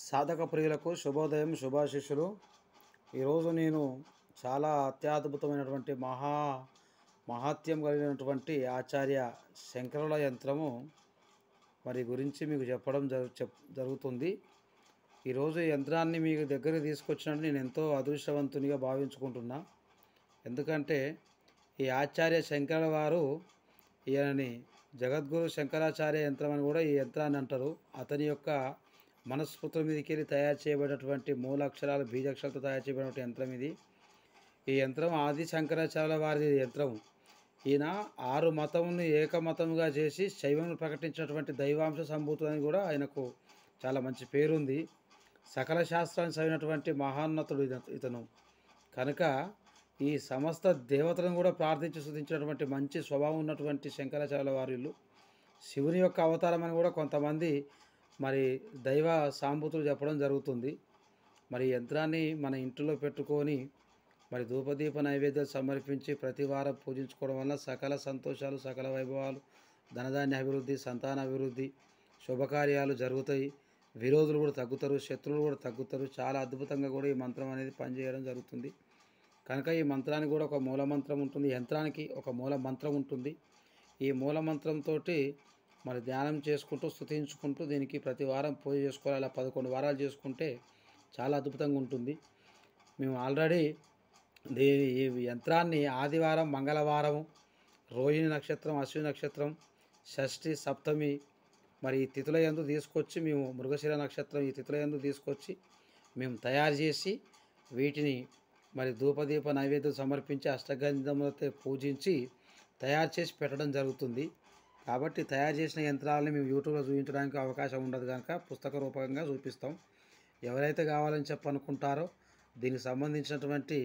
సాధక ప్రియులకు శుభోదయం, శుభాశిష్యులు. ఈరోజు నేను చాలా అత్యద్భుతమైనటువంటి మహాత్యం కలిగినటువంటి ఆచార్య శంకరుల యంత్రము గురించి మీకు చెప్పడం జరుగుతుంది. ఈరోజు ఈ యంత్రాన్ని మీకు దగ్గరికి తీసుకొచ్చినట్టు నేను ఎంతో అదృష్టవంతునిగా భావించుకుంటున్నా. ఎందుకంటే ఈ ఆచార్య శంకరుల వారు ఈయనని జగద్గురు శంకరాచార్య యంత్రం అని కూడా ఈ యంత్రాన్ని అంటారు. అతని యొక్క మనస్ఫృతుల మీదకి వెళ్ళి తయారు చేయబడినటువంటి మూలాక్షరాలు బీజాక్షరాలతో తయారు చేయబడినటువంటి యంత్రం ఇది. ఈ యంత్రం ఆది శంకరాచార్యుల వారి యంత్రం. ఈయన 6 మతములను ఏకమతముగా చేసి శైవం ప్రకటించినటువంటి దైవాంశ సంభూతులని కూడా ఆయనకు చాలా మంచి పేరుంది. సకల శాస్త్రాన్ని చదివినటువంటి మహాన్నతుడు ఇతను కనుక ఈ సమస్త దేవతలను కూడా ప్రార్థించి స్తుతించినటువంటి మంచి స్వభావం ఉన్నటువంటి శంకరాచార్యుల వారిలు శివుని యొక్క అవతారం అని కూడా కొంతమంది దైవ సాంబూతులు చెప్పడం జరుగుతుంది. ఈ యంత్రాన్ని మన ఇంటిలో పెట్టుకొని ధూపదీప నైవేద్యాలు సమర్పించి ప్రతి వారం పూజించుకోవడం వల్ల సకల సంతోషాలు, సకల వైభవాలు, ధనధాన్య అభివృద్ధి, సంతాన అభివృద్ధి, శుభకార్యాలు జరుగుతాయి. విరోధులు కూడా తగ్గుతారు, శత్రువులు కూడా తగ్గుతారు. చాలా అద్భుతంగా కూడా ఈ మంత్రం అనేది పనిచేయడం జరుగుతుంది. కనుక ఈ మంత్రానికి కూడా ఒక మూల మంత్రం ఉంటుంది, యంత్రానికి ఒక మూల మంత్రం ఉంటుంది. ఈ మూల మంత్రంతో ధ్యానం చేసుకుంటూ స్తుతించుకుంటూ దీనికి ప్రతి వారం పూజ చేసుకోవాలి. అలా 11 వారాలు చేసుకుంటే చాలా అద్భుతంగా ఉంటుంది. మేము ఆల్రెడీ ఈ యంత్రాన్ని ఆదివారం, మంగళవారం, రోహిణి నక్షత్రం, అశ్విని నక్షత్రం, షష్ఠి, సప్తమి ఈ తిథుల యందు తీసుకొచ్చి మేము మృగశిర నక్షత్రం ఈ తిథుల యందు తీసుకొచ్చి మేము తయారు చేసి వీటిని ధూపదీప నైవేద్యం సమర్పించి అష్టగంధములతో పూజించి తయారు చేసి పెట్టడం జరుగుతుంది. కాబట్టి తయారు చేసిన యంత్రాలని మేము యూట్యూబ్లో చూపించడానికి అవకాశం ఉండదు కనుక పుస్తక రూపకంగా చూపిస్తాం. ఎవరైతే కావాలని చెప్పనుకుంటారో దీనికి సంబంధించినటువంటి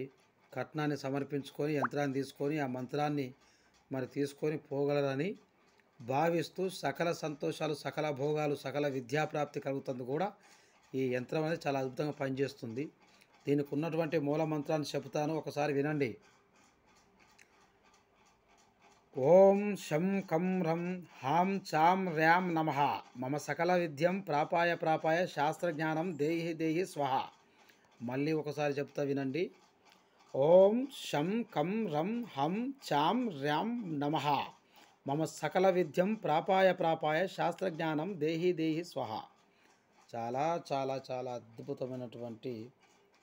కట్నాన్ని సమర్పించుకొని యంత్రాన్ని తీసుకొని ఆ మంత్రాన్ని తీసుకొని పోగలరని భావిస్తూ సకల సంతోషాలు, సకల భోగాలు, సకల విద్యాప్రాప్తి కలుగుతుంది కూడా ఈ యంత్రం అనేది చాలా అద్భుతంగా పనిచేస్తుంది. దీనికి ఉన్నటువంటి మూల మంత్రాన్ని చెబుతాను, ఒకసారి వినండి. ఓం శం కం రం హాం చాం ర్యాం నమః మమ సకల విద్యం ప్రాపాయ శాస్త్రజ్ఞానం దేహి దేహి స్వహ. మళ్ళీ ఒకసారి చెప్తా వినండి. ఓం శం కం రం హం చాం ర్యాం నమః మమ సకల విద్యం ప్రాపాయ శాస్త్రజ్ఞానం దేహి దేహి స్వహ. చాలా చాలా చాలా అద్భుతమైనటువంటి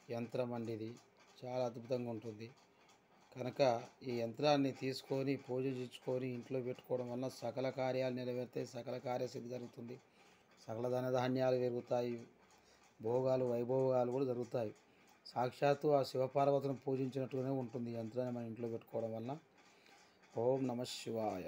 యంత్రం అండి ఇది. చాలా అద్భుతంగా ఉంటుంది. కనుక ఈ యంత్రాన్ని తీసుకొని పూజించుకొని ఇంట్లో పెట్టుకోవడం వల్ల సకల కార్యాలు నెరవేరుతాయి, సకల కార్యసిద్ధి జరుగుతుంది, సకల ధనధాన్యాలు పెరుగుతాయి, భోగాలు వైభోగాలు కూడా జరుగుతాయి. సాక్షాత్తు ఆ శివపార్వతులను పూజించినట్టుగానే ఉంటుంది ఈ యంత్రాన్ని మన ఇంట్లో పెట్టుకోవడం వల్ల. ఓం నమః శివాయ.